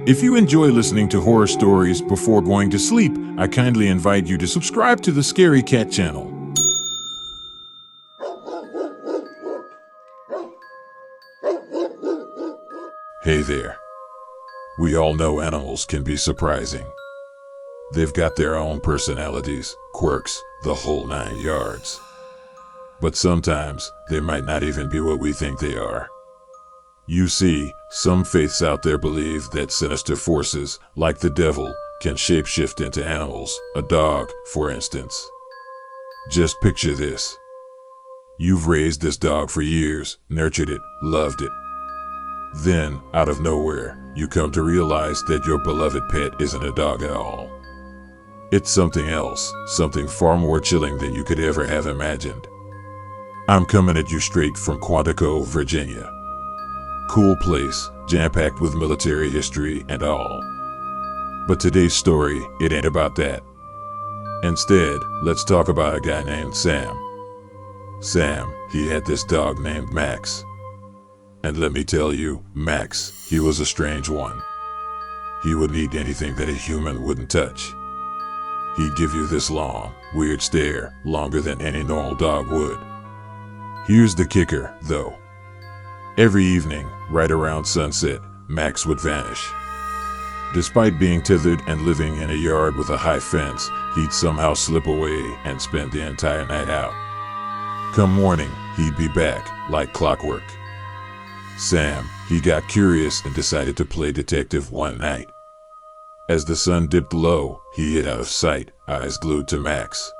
If you enjoy listening to horror stories before going to sleep, I kindly invite you to subscribe to the Scary Cat channel. Hey there. We all know animals can be surprising. They've got their own personalities, quirks, the whole 9 yards. But sometimes, they might not even be what we think they are. You see, some faiths out there believe that sinister forces, like the devil, can shapeshift into animals, a dog, for instance. Just picture this. You've raised this dog for years, nurtured it, loved it. Then, out of nowhere, you come to realize that your beloved pet isn't a dog at all. It's something else, something far more chilling than you could ever have imagined. I'm coming at you straight from Quantico, Virginia. Cool place, jam-packed with military history and all. But today's story, it ain't about that. Instead, let's talk about a guy named Sam. Sam, he had this dog named Max. And let me tell you, Max, he was a strange one. He would eat anything that a human wouldn't touch. He'd give you this long, weird stare, longer than any normal dog would. Here's the kicker, though. Every evening, right around sunset, Max would vanish. Despite being tethered and living in a yard with a high fence, he'd somehow slip away and spend the entire night out. Come morning, he'd be back, like clockwork. Sam, he got curious and decided to play detective one night. As the sun dipped low, he hid out of sight, eyes glued to Max.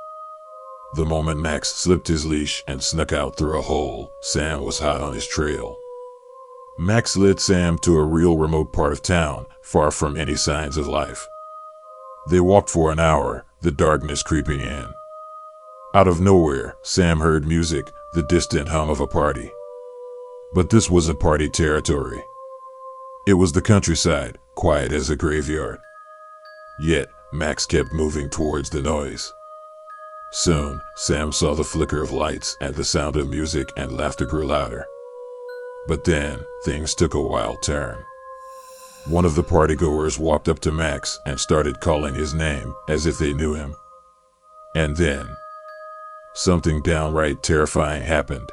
The moment Max slipped his leash and snuck out through a hole, Sam was hot on his trail. Max led Sam to a real remote part of town, far from any signs of life. They walked for an hour, the darkness creeping in. Out of nowhere, Sam heard music, the distant hum of a party. But this wasn't party territory. It was the countryside, quiet as a graveyard. Yet, Max kept moving towards the noise. Soon, Sam saw the flicker of lights and the sound of music, and laughter grew louder. But then, things took a wild turn. One of the partygoers walked up to Max and started calling his name, as if they knew him. And then, something downright terrifying happened.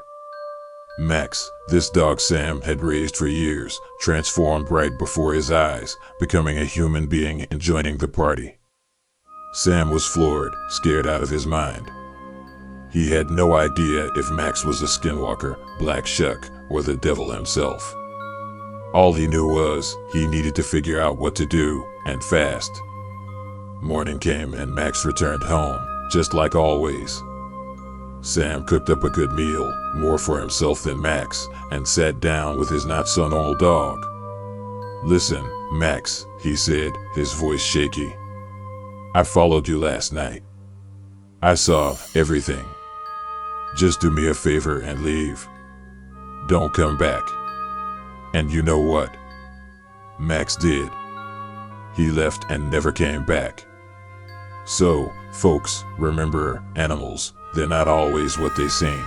Max, this dog Sam had raised for years, transformed right before his eyes, becoming a human being and joining the party. Sam was floored, scared out of his mind. He had no idea if Max was a skinwalker, black shuck, or the devil himself. All he knew was, he needed to figure out what to do, and fast. Morning came and Max returned home, just like always. Sam cooked up a good meal, more for himself than Max, and sat down with his not-so-normal dog. "Listen, Max," he said, his voice shaky. "I followed you last night. I saw everything. Just do me a favor and leave. Don't come back." And you know what? Max did. He left and never came back. So, folks, remember, animals, they're not always what they seem.